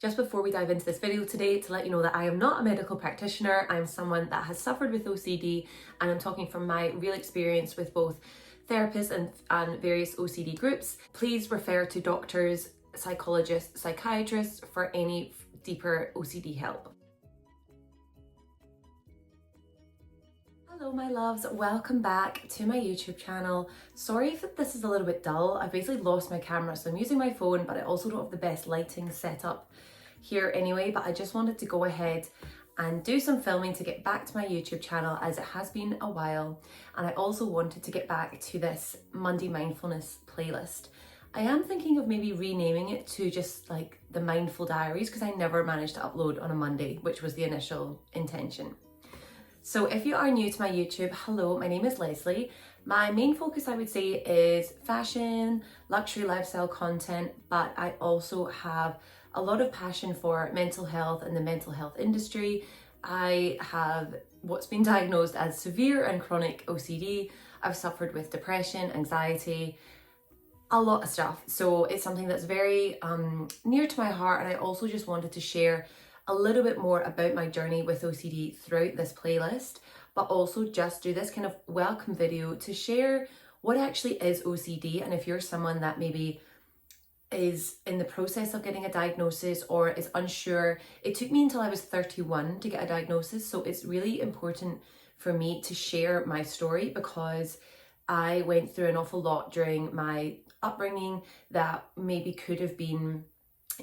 Just before we dive into this video today, to let you know that I am not a medical practitioner. I'm someone that has suffered with OCD, and I'm talking from my real experience with both therapists and various OCD groups. Please refer to doctors, psychologists, psychiatrists for any deeper OCD help. Hello my loves, welcome back to my YouTube channel. Sorry if this is a little bit dull. I've basically lost my camera, so I'm using my phone, but I also don't have the best lighting set up here anyway, but I just wanted to go ahead and do some filming to get back to my YouTube channel, as it has been a while, and I also wanted to get back to this Monday mindfulness playlist. I am thinking of maybe renaming it to just like the Mindful Diaries, because I never managed to upload on a Monday, which was the initial intention. So if you are new to my YouTube, hello, my name is Lesley. My main focus, I would say, is fashion, luxury lifestyle content, but I also have a lot of passion for mental health and the mental health industry. I have what's been diagnosed as severe and chronic OCD. I've suffered with depression, anxiety, a lot of stuff. So it's something that's very near to my heart, and I also just wanted to share a little bit more about my journey with OCD throughout this playlist, but also just do this kind of welcome video to share what actually is OCD. And if you're someone that maybe is in the process of getting a diagnosis or is unsure, it took me until I was 31 to get a diagnosis, so it's really important for me to share my story, because I went through an awful lot during my upbringing that maybe could have been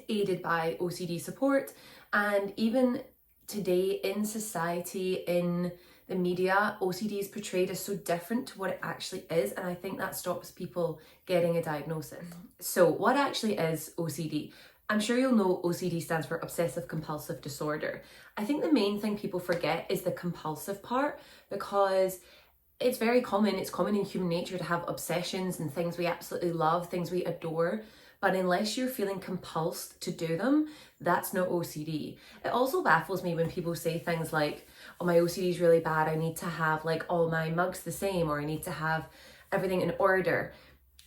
aided by OCD support. And even today in society, in the media, OCD is portrayed as so different to what it actually is, and I think that stops people getting a diagnosis. So what actually is OCD? I'm sure you'll know OCD stands for obsessive compulsive disorder. I think the main thing people forget is the compulsive part, because it's very common, it's common in human nature to have obsessions and things we absolutely love, things we adore. But unless you're feeling compulsed to do them, that's not OCD. It also baffles me when people say things like, oh, my OCD is really bad, I need to have like all my mugs the same, or I need to have everything in order.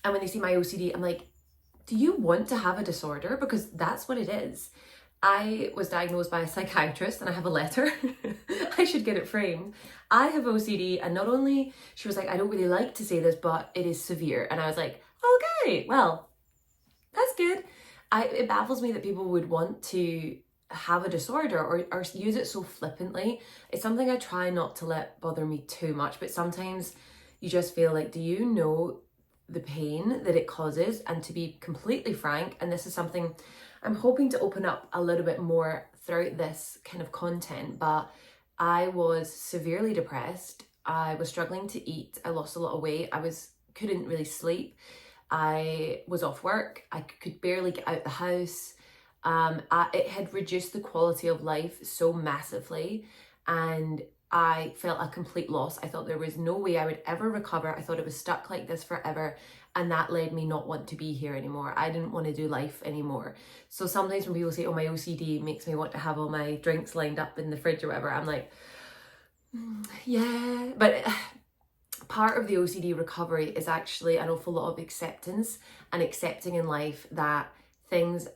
And when they see my OCD, I'm like, do you want to have a disorder? Because that's what it is. I was diagnosed by a psychiatrist, and I have a letter. I should get it framed. I have OCD, and not only, she was like, I don't really like to say this, but it is severe. And I was like, okay, well, that's good. It baffles me that people would want to have a disorder or use it so flippantly. It's something I try not to let bother me too much, but sometimes you just feel like, do you know the pain that it causes? And to be completely frank, and this is something I'm hoping to open up a little bit more throughout this kind of content, but I was severely depressed. I was struggling to eat. I lost a lot of weight. Couldn't really sleep. I was off work. I could barely get out the house. It had reduced the quality of life so massively, and I felt a complete loss. I thought there was no way I would ever recover. I thought it was stuck like this forever, and that led me not want to be here anymore. I didn't want to do life anymore. So sometimes when people say, oh, my OCD makes me want to have all my drinks lined up in the fridge or whatever, I'm like, yeah, but part of the OCD recovery is actually an awful lot of acceptance, and accepting in life that things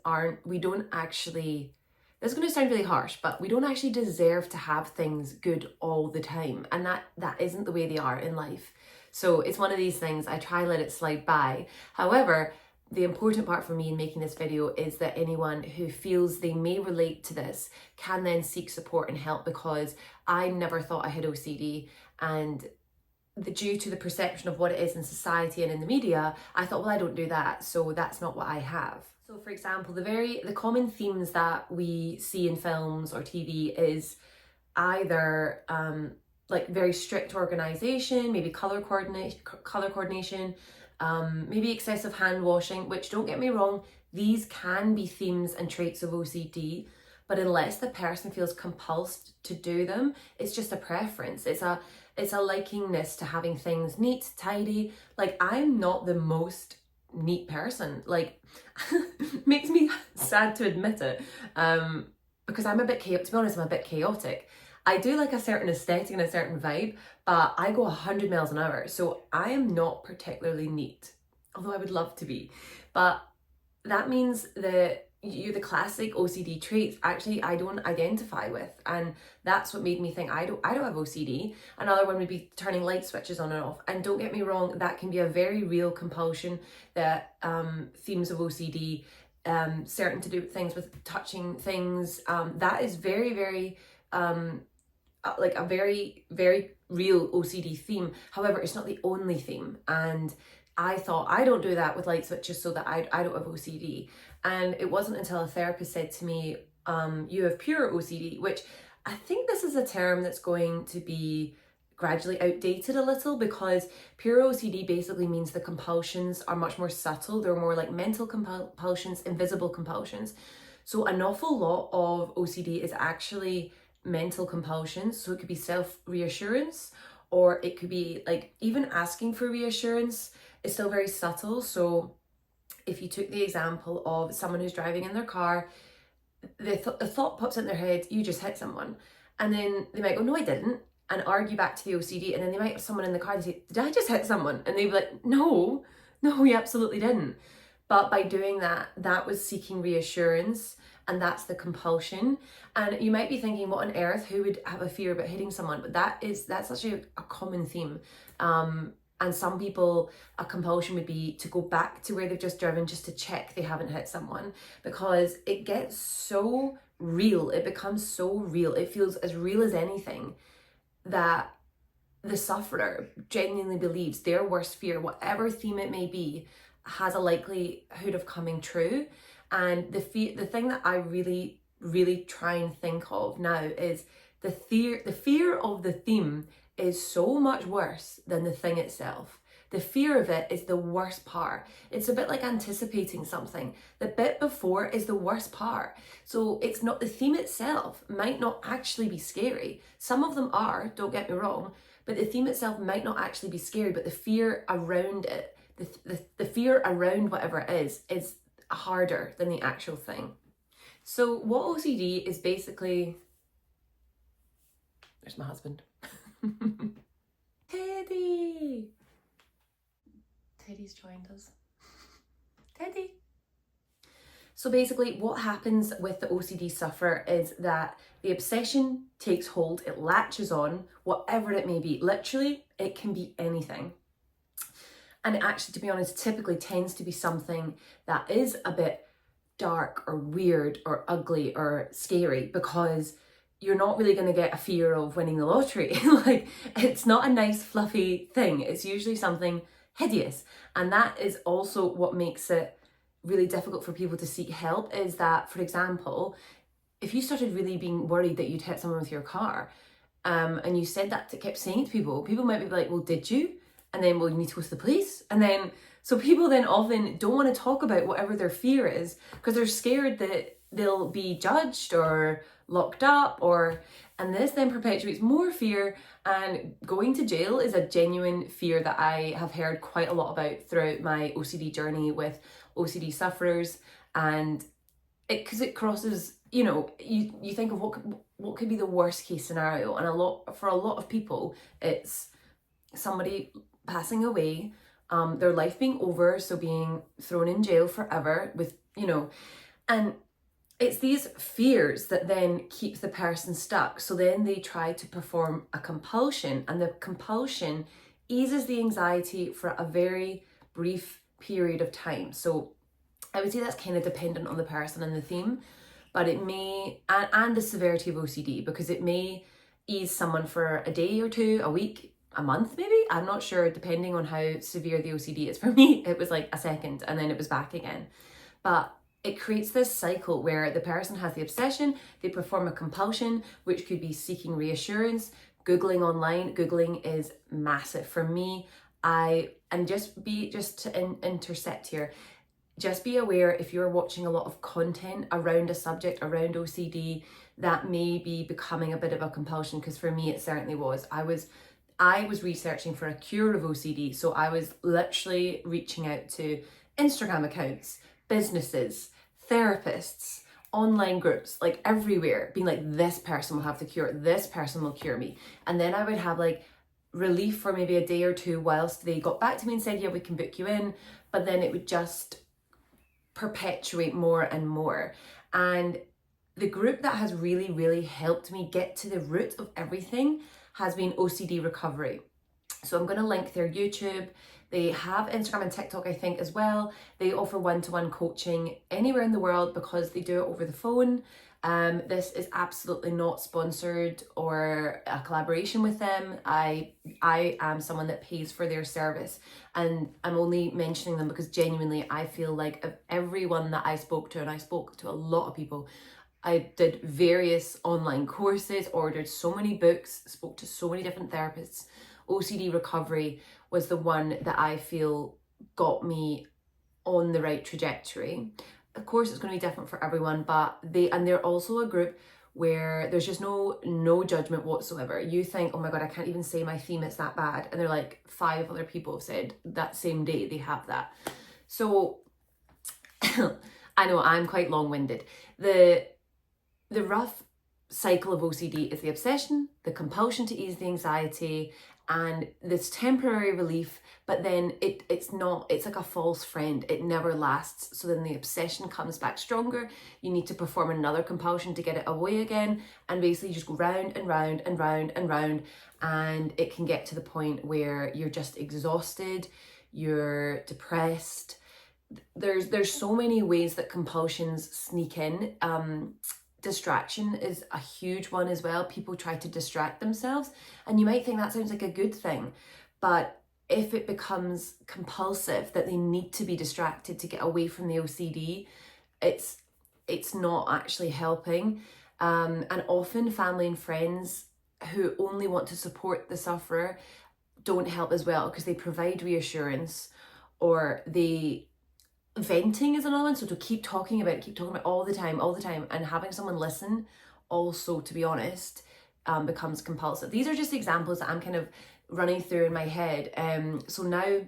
we don't actually, this is going to sound really harsh, but we don't actually deserve to have things good all the time, and that isn't the way they are in life. So it's one of these things, I try let it slide by. However, the important part for me in making this video is that anyone who feels they may relate to this can then seek support and help, because I never thought I had OCD, and due to the perception of what it is in society and in the media, I thought, well, I don't do that, so that's not what I have. So for example, the common themes that we see in films or TV is either like very strict organization, maybe color coordination, maybe excessive hand washing, which, don't get me wrong, these can be themes and traits of OCD, but unless the person feels compulsed to do them, it's just a preference. It's a likingness to having things neat, tidy. Like, I'm not the most neat person. Like, makes me sad to admit it, because I'm a bit chaotic. To be honest, I'm a bit chaotic. I do like a certain aesthetic and a certain vibe, but I go 100 miles an hour, so I am not particularly neat, although I would love to be. But that means that the classic OCD traits actually I don't identify with, and that's what made me think I don't have OCD. Another one would be turning light switches on and off, and don't get me wrong, that can be a very real compulsion that themes of OCD, certain to do with things with touching things, that is very like a very real OCD theme. However, it's not the only theme, and I thought I don't do that with light switches, so that I don't have OCD. And it wasn't until a therapist said to me, you have pure OCD, which I think this is a term that's going to be gradually outdated a little, because pure OCD basically means the compulsions are much more subtle. They're more like mental compulsions, invisible compulsions. So an awful lot of OCD is actually mental compulsions. So it could be self-reassurance, or it could be like even asking for reassurance is still very subtle. So if you took the example of someone who's driving in their car, the thought pops in their head, you just hit someone. And then they might go, no, I didn't, and argue back to the OCD. And then they might have someone in the car and say, did I just hit someone? And they'd be like, no, we absolutely didn't. But by doing that, that was seeking reassurance, and that's the compulsion. And you might be thinking, what on earth, who would have a fear about hitting someone? But that's actually a common theme. And some people, a compulsion would be to go back to where they've just driven just to check they haven't hit someone, because it gets so real. It becomes so real. It feels as real as anything, that the sufferer genuinely believes their worst fear, whatever theme it may be, has a likelihood of coming true. And the thing that I really try and think of now is the fear of the theme is so much worse than the thing itself. The fear of it is the worst part. It's a bit like anticipating something. The bit before is the worst part. So it's not, the theme itself might not actually be scary. Some of them are, don't get me wrong, but the theme itself might not actually be scary, but the fear around it, the fear around whatever it is harder than the actual thing. So what OCD is basically, there's my husband. Teddy's joined us. Teddy. So basically what happens with the OCD sufferer is that the obsession takes hold, it latches on, whatever it may be. Literally, it can be anything. And it actually, to be honest, typically tends to be something that is a bit dark or weird or ugly or scary, because you're not really going to get a fear of winning the lottery. Like, it's not a nice fluffy thing. It's usually something hideous. And that is also what makes it really difficult for people to seek help, is that, for example, if you started really being worried that you'd hit someone with your car, and you said that, kept saying it to people might be like, well, did you? And then, well, you need to go to the police. And then, so people then often don't want to talk about whatever their fear is, because they're scared that they'll be judged or locked up, and this then perpetuates more fear. And going to jail is a genuine fear that I have heard quite a lot about throughout my OCD journey with OCD sufferers. And because it crosses, you think of what could be the worst case scenario, and for a lot of people it's somebody passing away, their life being over, so being thrown in jail forever with, and it's these fears that then keep the person stuck. So then they try to perform a compulsion, and the compulsion eases the anxiety for a very brief period of time. So I would say that's kind of dependent on the person and the theme, but it may, and the severity of OCD, because it may ease someone for a day or two, a week, a month maybe, I'm not sure, depending on how severe the OCD is. For me, it was like a second and then it was back again. But it creates this cycle where the person has the to they perform a compulsion, which could be seeking reassurance, Googling online. Googling is massive for me. Just to intercept here, just be aware if you're watching a lot of content around a subject, around OCD, that may be becoming a bit of a compulsion, because for me it certainly was. I was researching for a cure of OCD, so I was literally reaching out to Instagram accounts, businesses, therapists, online groups, like everywhere, being like, this person will have the cure, this person will cure me. And then I would have like relief for maybe a day or two whilst they got back to me and said, yeah, we can book you in. But then it would just perpetuate more and more. And the group that has really, really helped me get to the root of everything has been OCD Recovery. So I'm going to link their YouTube. They have Instagram and TikTok, I think, as well. They offer one-to-one coaching anywhere in the world because they do it over the phone. This is absolutely not sponsored or a collaboration with them. I am someone that pays for their service, and I'm only mentioning them because genuinely I feel like of everyone that I spoke to, and I spoke to a lot of people, I did various online courses, ordered so many books, spoke to so many different therapists. OCD Recovery was the one that I feel got me on the right trajectory. Of course, it's going to be different for everyone, but they're also a group where there's just no judgment whatsoever. You think, oh my God, I can't even say my theme, it's that bad. And they're like 5 other people have said that same day they have that. So I know I'm quite long-winded. The rough cycle of OCD is the obsession, the compulsion to ease the anxiety, and this temporary relief, but then it's like a false friend. It never lasts. So then the obsession comes back stronger. You need to perform another compulsion to get it away again, and basically you just go round and round and round and round, and it can get to the point where you're just exhausted, you're depressed. There's so many ways that compulsions sneak in. Distraction is a huge one as well. People try to distract themselves, and you might think that sounds like a good thing, but if it becomes compulsive that they need to be distracted to get away from the OCD, it's not actually helping. And often family and friends who only want to support the sufferer don't help as well, because they provide reassurance, or venting is another one. So to keep talking about all the time, and having someone listen also, to be honest, becomes compulsive. These are just examples that I'm kind of running through in my head. So now,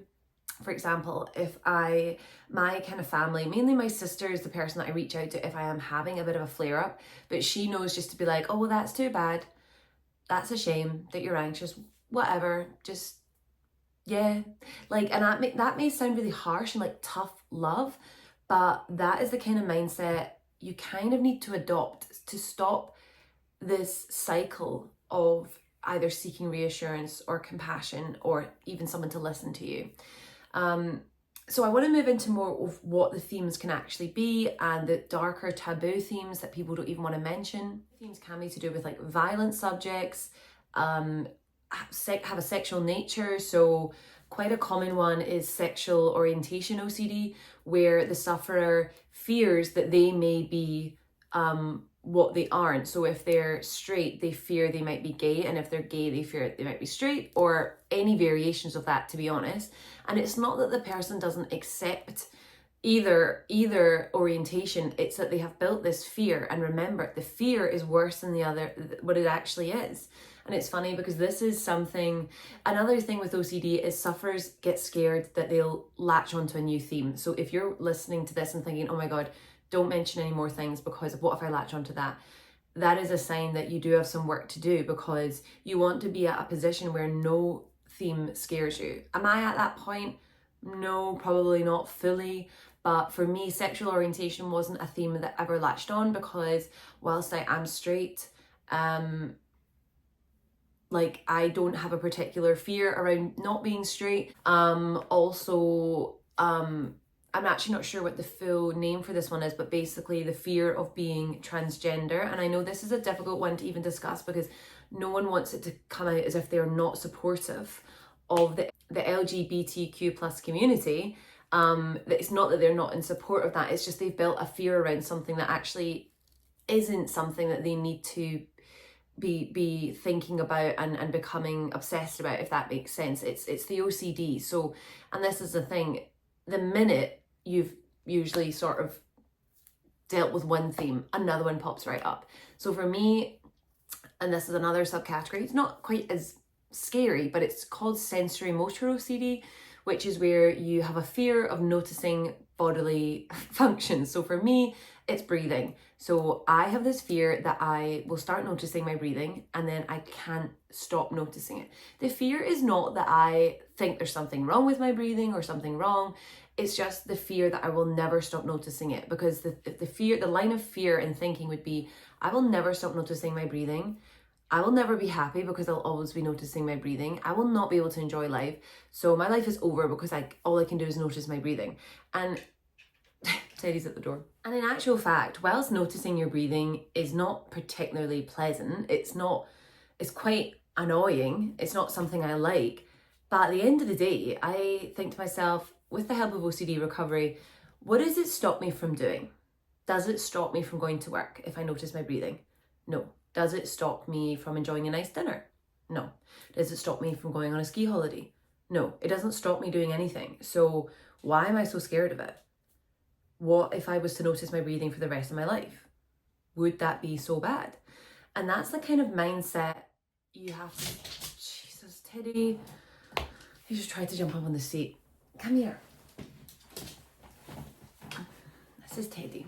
for example, if my kind of family, mainly my sister is the person that I reach out to if I am having a bit of a flare up, but she knows just to be like, oh, well, that's too bad. That's a shame that you're anxious, whatever, just yeah, like, and that may sound really harsh and like tough love, but that is the kind of mindset you kind of need to adopt to stop this cycle of either seeking reassurance or compassion or even someone to listen to you. So I want to move into more of what the themes can actually be, and the darker taboo themes that people don't even want to mention. Themes can be to do with like violent subjects, have a sexual nature. So quite a common one is sexual orientation OCD, where the sufferer fears that they may be what they aren't. So if they're straight, they fear they might be gay, and if they're gay, they fear they might be straight, or any variations of that, to be honest. And it's not that the person doesn't accept either orientation, it's that they have built this fear. And remember, the fear is worse than what it actually is. And it's funny because this is something, another thing with OCD is sufferers get scared that they'll latch onto a new theme. So if you're listening to this and thinking, oh my God, don't mention any more things because of what if I latch onto that? That is a sign that you do have some work to do, because you want to be at a position where no theme scares you. Am I at that point? No, probably not fully. But for me, sexual orientation wasn't a theme that ever latched on, because whilst I am straight, like, I don't have a particular fear around not being straight. Also, I'm actually not sure what the full name for this one is, but basically the fear of being transgender. And I know this is a difficult one to even discuss because no one wants it to come out as if they're not supportive of the LGBTQ plus community. It's not that they're not in support of that, it's just they've built a fear around something that actually isn't something that they need to be thinking about and becoming obsessed about, if that makes sense. It's the OCD. So, and this is the thing, the minute you've usually sort of dealt with one theme, another one pops right up. So for me, and this is another subcategory, it's not quite as scary, but it's called sensory motor OCD, which is where you have a fear of noticing bodily functions. So for me, it's breathing. So I have this fear that I will start noticing my breathing and then I can't stop noticing it. The fear is not that I think there's something wrong with my breathing or something wrong. It's just the fear that I will never stop noticing it, because the line of fear and thinking would be, I will never stop noticing my breathing. I will never be happy because I'll always be noticing my breathing. I will not be able to enjoy life. So my life is over because all I can do is notice my breathing. And Teddy's at the door. And in actual fact, whilst noticing your breathing is not particularly pleasant, it's quite annoying. It's not something I like. But at the end of the day, I think to myself, with the help of OCD recovery, what does it stop me from doing? Does it stop me from going to work if I notice my breathing? No. Does it stop me from enjoying a nice dinner? No. Does it stop me from going on a ski holiday? No. It doesn't stop me doing anything. So why am I so scared of it? What if I was to notice my breathing for the rest of my life? Would that be so bad? And that's the kind of mindset you have to... Jesus, Teddy. He just tried to jump up on the seat. Come here. This is Teddy.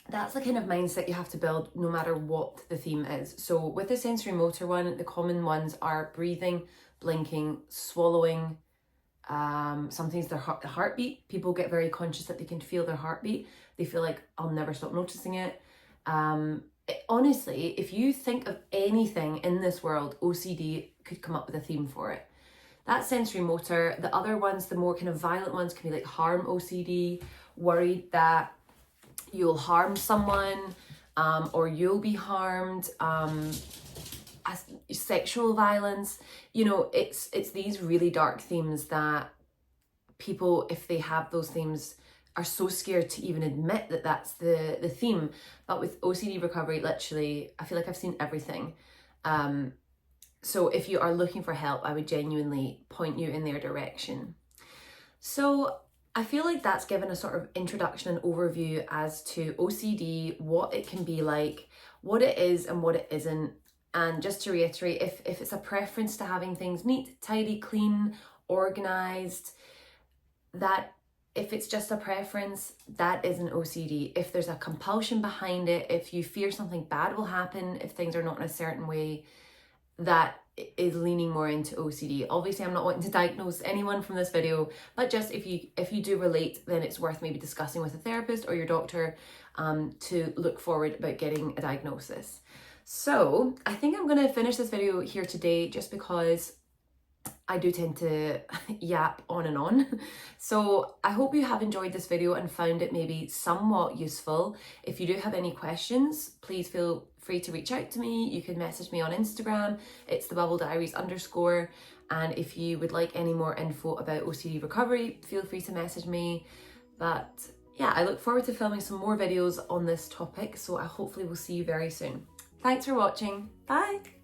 That's the kind of mindset you have to build no matter what the theme is. So with the sensory motor one, the common ones are breathing, blinking, swallowing, sometimes their heartbeat. People get very conscious that they can feel their heartbeat. They feel like, I'll never stop noticing it. Honestly, if you think of anything in this world, OCD could come up with a theme for it. That's sensory motor. The other ones, the more kind of violent ones, can be like harm OCD, worried that you'll harm someone, or you'll be harmed, sexual violence. You know, it's these really dark themes that people, if they have those themes, are so scared to even admit that that's the theme. But with OCD recovery, literally, I feel like I've seen everything. So if you are looking for help, I would genuinely point you in their direction. So I feel like that's given a sort of introduction and overview as to OCD, what it can be like, what it is and what it isn't. And just to reiterate, if it's a preference to having things neat, tidy, clean, organized, that if it's just a preference, that isn't OCD. If there's a compulsion behind it, if you fear something bad will happen, if things are not in a certain way, that is leaning more into OCD. Obviously, I'm not wanting to diagnose anyone from this video, but just if you do relate, then it's worth maybe discussing with a therapist or your doctor to look forward about getting a diagnosis. So I think I'm going to finish this video here today, just because I do tend to yap on and on. So I hope you have enjoyed this video and found it maybe somewhat useful. If you do have any questions, please feel free to reach out to me. You can message me on Instagram. It's @thebubbledairies_. And if you would like any more info about OCD recovery, feel free to message me. But yeah, I look forward to filming some more videos on this topic. So I hopefully will see you very soon. Thanks for watching. Bye.